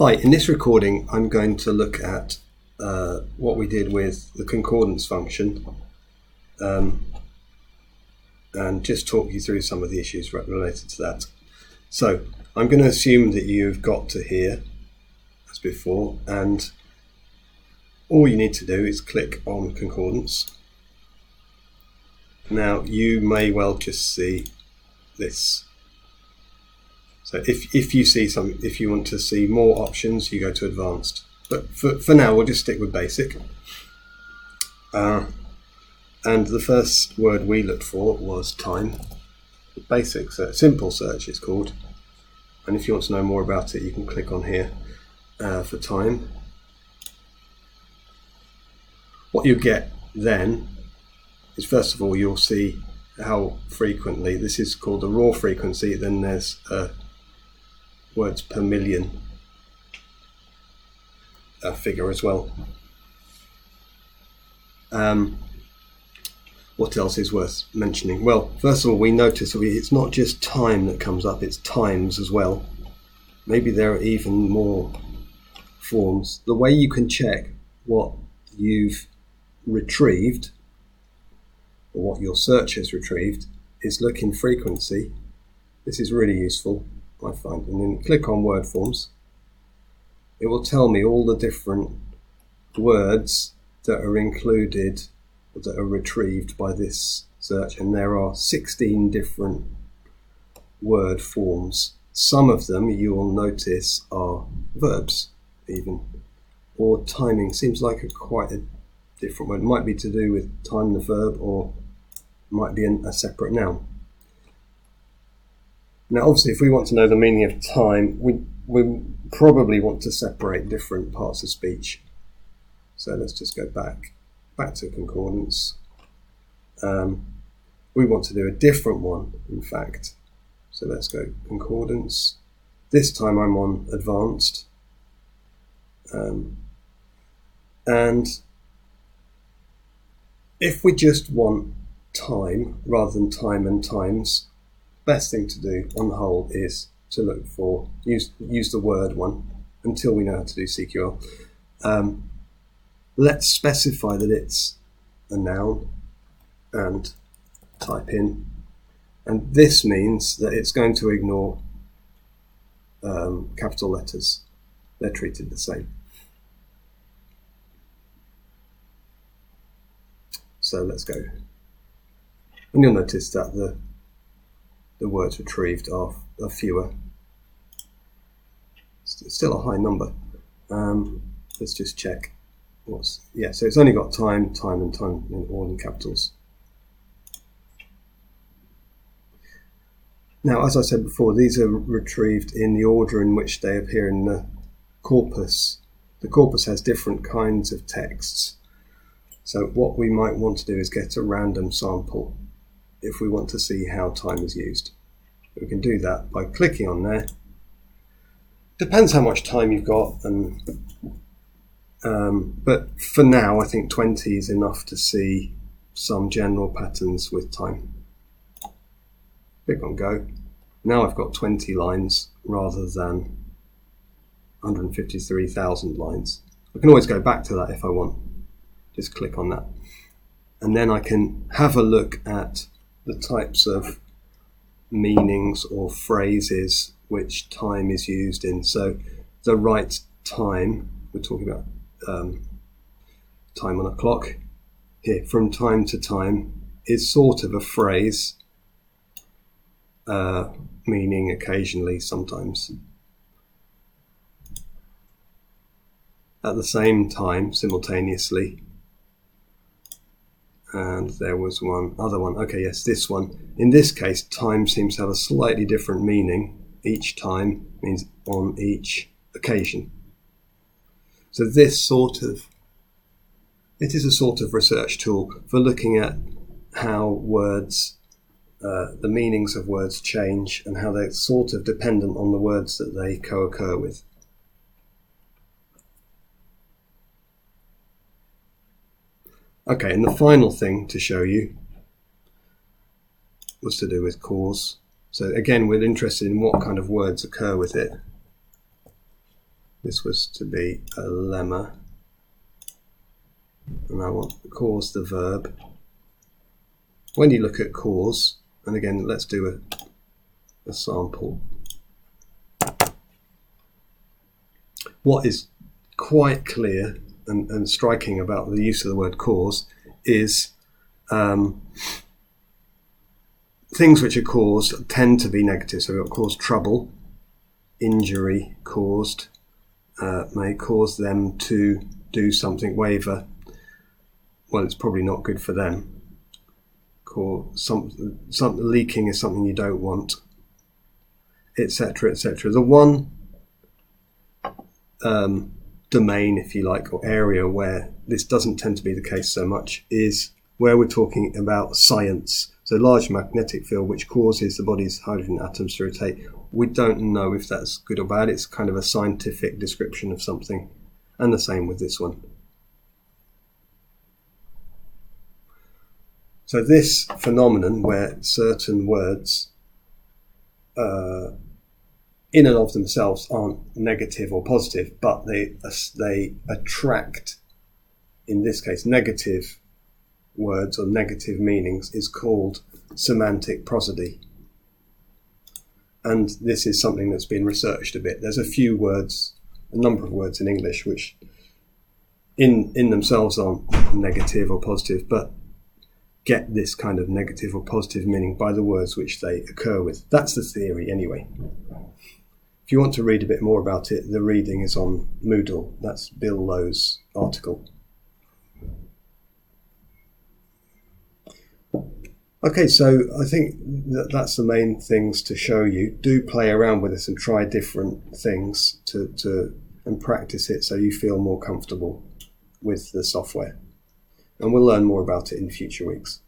Hi, in this recording I'm going to look at what we did with the concordance function and just talk you through some of the issues related to that. So I'm going to assume that you've got to here as before, and all you need to do is click on concordance. Now you may well just see this. So if you see some, if you want to see more options, you go to advanced. But for now, we'll just stick with basic. And the first word we looked for was time. Basic, simple search it's called. And if you want to know more about it, you can click on here for time. What you get then is, first of all, you'll see how frequently, this is called the raw frequency, then there's words per million figure as well. What else is worth mentioning? Well, first of all, we notice it's not just time that comes up, it's times as well. Maybe there are even more forms. The way you can check what you've retrieved, or what your search has retrieved, is look in frequency. This is really useful, I find, and then click on word forms. It will tell me all the different words that are included, that are retrieved by this search, and there are 16 different word forms. Some of them you will notice are verbs even, or timing. Seems like quite a different word. It might be to do with time the verb, or might be a separate noun. Now obviously if we want to know the meaning of time, we probably want to separate different parts of speech. So let's just go back to concordance. We want to do a different one, in fact. So let's go concordance. This time I'm on advanced. And if we just want time rather than time and times, best thing to do on the whole is to look for, use the word one until we know how to do CQL. Let's specify that it's a noun and type in, and this means that it's going to ignore capital letters. They're treated the same. So let's go, and you'll notice that the words retrieved are fewer. It's still a high number. Let's just check. So it's only got time, and time all in capitals. Now, as I said before, these are retrieved in the order in which they appear in the corpus. The corpus has different kinds of texts. So what we might want to do is get a random sample if we want to see how time is used. We can do that by clicking on there. Depends how much time you've got, but for now I think 20 is enough to see some general patterns with time. Click on go. Now I've got 20 lines rather than 153,000 lines. I can always go back to that if I want. Just click on that. And then I can have a look at the types of meanings or phrases which time is used in. So the right time, we're talking about time on a clock here, from time to time, is sort of a phrase, meaning occasionally, sometimes. At the same time, simultaneously. And there was one other one. Okay, yes, this one. In this case, time seems to have a slightly different meaning. Each time means on each occasion. So it is a sort of research tool for looking at how words, the meanings of words change, and how they're sort of dependent on the words that they co-occur with. Okay, and the final thing to show you was to do with cause. So again, we're interested in what kind of words occur with it. This was to be a lemma, and I want to cause the verb. When you look at cause, and again, let's do a sample. What is quite clear and striking about the use of the word cause is things which are caused tend to be negative. So we've got cause trouble, injury caused, may cause them to do something, waver. Well, it's probably not good for them. Some leaking is something you don't want, etc., etc. The one domain, if you like, or area where this doesn't tend to be the case so much is where we're talking about science. So large magnetic field which causes the body's hydrogen atoms to rotate. We don't know if that's good or bad. It's kind of a scientific description of something. And the same with this one. So this phenomenon where certain words in and of themselves aren't negative or positive, but they attract, in this case, negative words or negative meanings, is called semantic prosody. And this is something that's been researched a bit. There's a number of words in English which in themselves aren't negative or positive, but get this kind of negative or positive meaning by the words which they occur with. That's the theory anyway. If you want to read a bit more about it, the reading is on Moodle. That's Bill Lowe's article. Okay, so I think that's the main things to show you. Do play around with this and try different things and practice it so you feel more comfortable with the software. And we'll learn more about it in future weeks.